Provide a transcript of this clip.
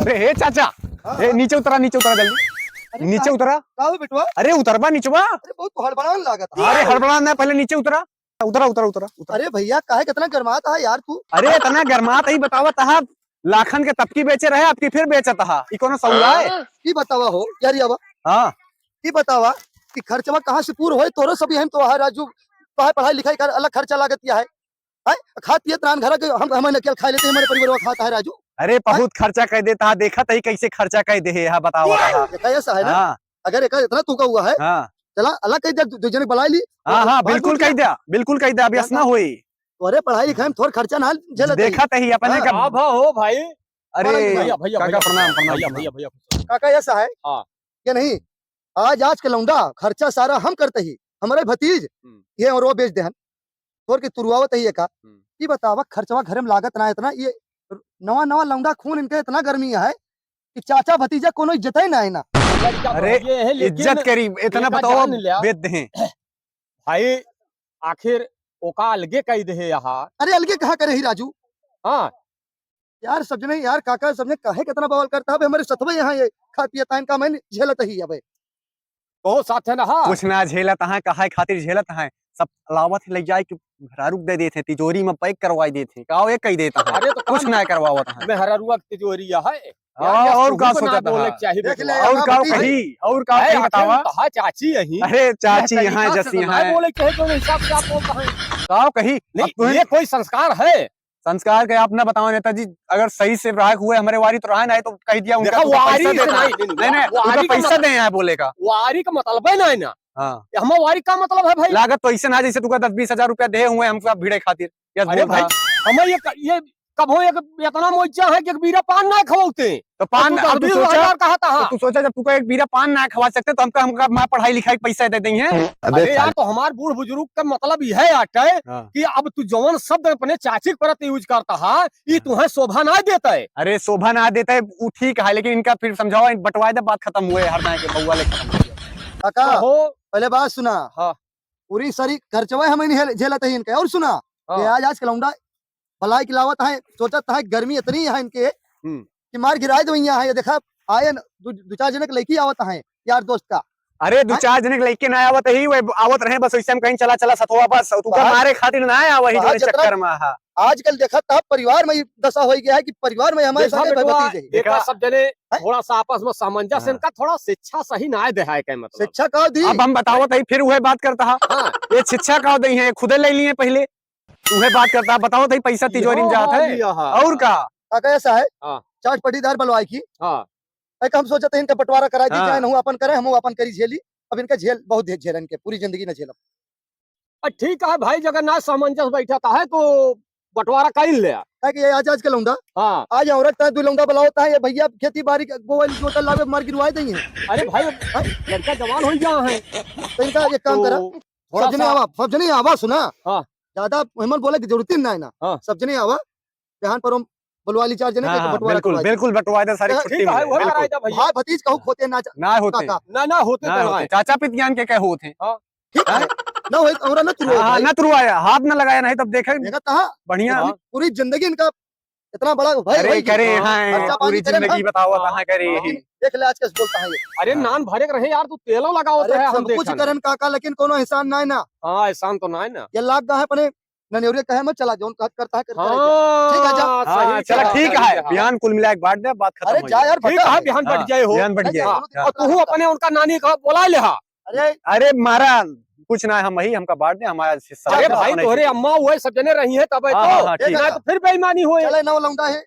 अरे हे चाचा, ए नीचे उतरा जल्दी, नीचे उतरा। बेटवा, अरे उतरबा नीचवा। अरे बहुत हड़बड़ाने लागत। अरे हड़बड़ा ना, पहले नीचे उतरा। उतरा उतरा उतरा उतरा। अरे भैया काहे कितना गरमाता है यार तू। अरे इतना गरमात ही बतावत हा, लाखन के तबकी बेचे रहे, आपकी फिर बेचत हा, ई कोनो सौदा है? की बतावा हो यार यावा, हाँ की बतावा कि खर्चवा कहाँ से पूरा होए तोरो सब हम तो है राजू, तो है पढ़ाई लिखाई कर अलग खर्चा लागत या है खाती है त्रान घर के हम अकेले खा लेते हैं, हमारे परिवार खाता है राजू। अरे बहुत खर्चा कर देता, देखा तही कैसे खर्चा कर दे है, बतावा था। ऐसा है ना, हाँ अगर एक इतना तू का हुआ है हाँ चला अलग कह दे, दो जने बुला ली। हाँ हाँ बिल्कुल कह दिया, बिल्कुल कह दिया, व्यस्त ना हुई। तोरे पढ़ाई लिखाई में थोड़ा खर्चा ना झेल देखा तही अपने का। हो भाई। अरे भैया भैया काका प्रणाम भैया प्रणाम। भैया भैया। काका ऐसा है हाँ। क्या नहीं, आज के लौंडा खर्चा सारा हम करते ही, हमारे भतीज ये और वो बेच दे तोर की तुरुआवत ही का। ये बतावा खर्चवा घर में लागत ना इतना, ये नवा नवा लौंडा खून इनके इतना गर्मी है कि चाचा भतीजा कोनो इज्जत ही ना है ना। अरे इज्जत करी इतना बताओ, बेच दे भाई आखिर ओका अलगे कह दे यहाँ। अरे अलगे कहा करे ही राजू। हाँ यार सबने यार काका सबने काहे कितना बवाल करता है हमारे सतवे यहाँ ये खा पिया इनका मैं झेलत ही है। बहुत साथ है ना। हाँ कुछ ना झेलत है, कहा खातिर झेलत है, सब अलावत ले जाए कि घरारुक दे देते, तिजोरी में पैक करवाई देते, काओ एक कही देता है। अरे तो कुछ ना करवावत है। मैं हरारुआ की तिजोरी है और का सोचता है, और का कही, और का कही बतावा। कहा चाची यही। अरे चाची यहाँ जैसी हैं, बोले कहे तो हिसाब से आप बोलता है। काओ कही नहीं ये कोई संस्कार है? संस्कार के आप ना बताओ नेताजी, अगर सही से राहक हुए हमारे वारी तो रहा नहीं, तो कह दिया उनका तो वारी पैसा देता है। नहीं नहीं उनका पैसा दे यहाँ बोले का। वारी का मतलब है ना ना। हाँ हम वारी का मतलब है भाई लागत तो ऐसे ना जैसे तुका 10-20 हजार रुपया दे हुए हमको भीड़े खातिर। अरे भाई हमें ये कब हो एक इतना मोचा है कि एक बीरा पान ना खवाते, तो पान अब तू सोचा, कहता है तू सोचा जब तुका एक बीरा पान ना खवा सकते तो हमका मैं पढ़ाई लिखाई पैसा दे देंगे। अरे यार तो हमारे बूढ़ बुजुर्ग का मतलब यह है आटे कि अब तू जवान शब्द अपने चाची के प्रति यूज करता है, ये तुम्हें शोभा ना देता है। अरे शोभा ना देता है वो ठीक है, लेकिन इनका फिर समझाओ, बंटवाए दे, बात खत्म हुए हर नाय के बउआ ले खत्म। काका हो पहले बात सुना। हाँ पूरी सारी खर्चवा हमें झेलत है इनके। और सुना आज के लौंडा भलाई की लावत है, सोचता है गर्मी इतनी है इनके कि मार गिराए दो यहाँ है। देखा आए दो चार जने लड़की आवत है यार दोस्त का। अरे दो चार जने लड़के ना आवत ही वे आवत रहे, बस वैसे हम कहीं चला चला सतवा बस तुका मारे खातिर ना आया वही जो चक्कर में। आजकल देखा था परिवार में दशा हो गया है कि परिवार में हमारे देखा सब जने थोड़ा सा आपस में सामंजस्य इनका थोड़ा शिक्षा सही ना दे है क्या मतलब। शिक्षा का दी अब हम बतावत है फिर वह बात करता है, ये शिक्षा का दी है खुदे ले लिए पहले तुम्हें बात करता है। बताओ तो पैसा तिजोरी में जाता है और का ऐसा है। चाट पटीदार बलवाई की हम सोचते हैं इनका बंटवारा करा दी जाए, अपन करे हम अपन करी झेली। अब इनका झेल बहुत झेल इनके पूरी जिंदगी न झेला। ठीक है भाई जगन्नाथ सामंजस्य बैठा है तो बंटवारा कर ले। आज के लौंडा आज औरत है, दो लौंडा बला होता है, ये भैया खेती बाड़ी गोवल जोतल लावे मार गिरवाए देंगे। अरे भाई लड़का जवान हो गया है तो इनका एक काम करा, सब जने आवा सुना। ज्यादा हिम्मत बोले की जरूरत ना है ना, सब जने आवा ध्यान पर बुलवा ली चार जने बिल्कुल बिल्कुल बंटवा दे सारी छुट्टी में। भाई भतीज कहू खोते ना होते चाचा पितियान के कहे होते ठीक है ना हो और ना तुरवाया हाथ ना लगाया, नहीं तब देखा बढ़िया पूरी जिंदगी इनका इतना बड़ा भाई करे पूरी जिंदगी बताओ कहाँ करे। देख ले आज कैसे बोलता है ये। अरे नान भरे रहे यार तू तेलो लगाओ है हम कुछ करन काका, लेकिन कोनो एहसान ना है ना। हाँ एहसान तो ना है ना, ये लाग गा है अपने ननेवरे कहे मत चला जो करता है ठीक है जा चला ठीक है बयान कुल मिला के बांट दे, बात खत्म। अरे जा यार ठीक है बयान बढ़ जाए हो, बयान बढ़ जाए और तू अपने उनका नानी का बुला ले। अरे मारा कुछ ना हम वही हमका बांट दे हमारा हिस्सा। अरे भाई तोरे अम्मा हुए सब जने रही है तब तो फिर बेईमानी हुए। चले ना लौंडा है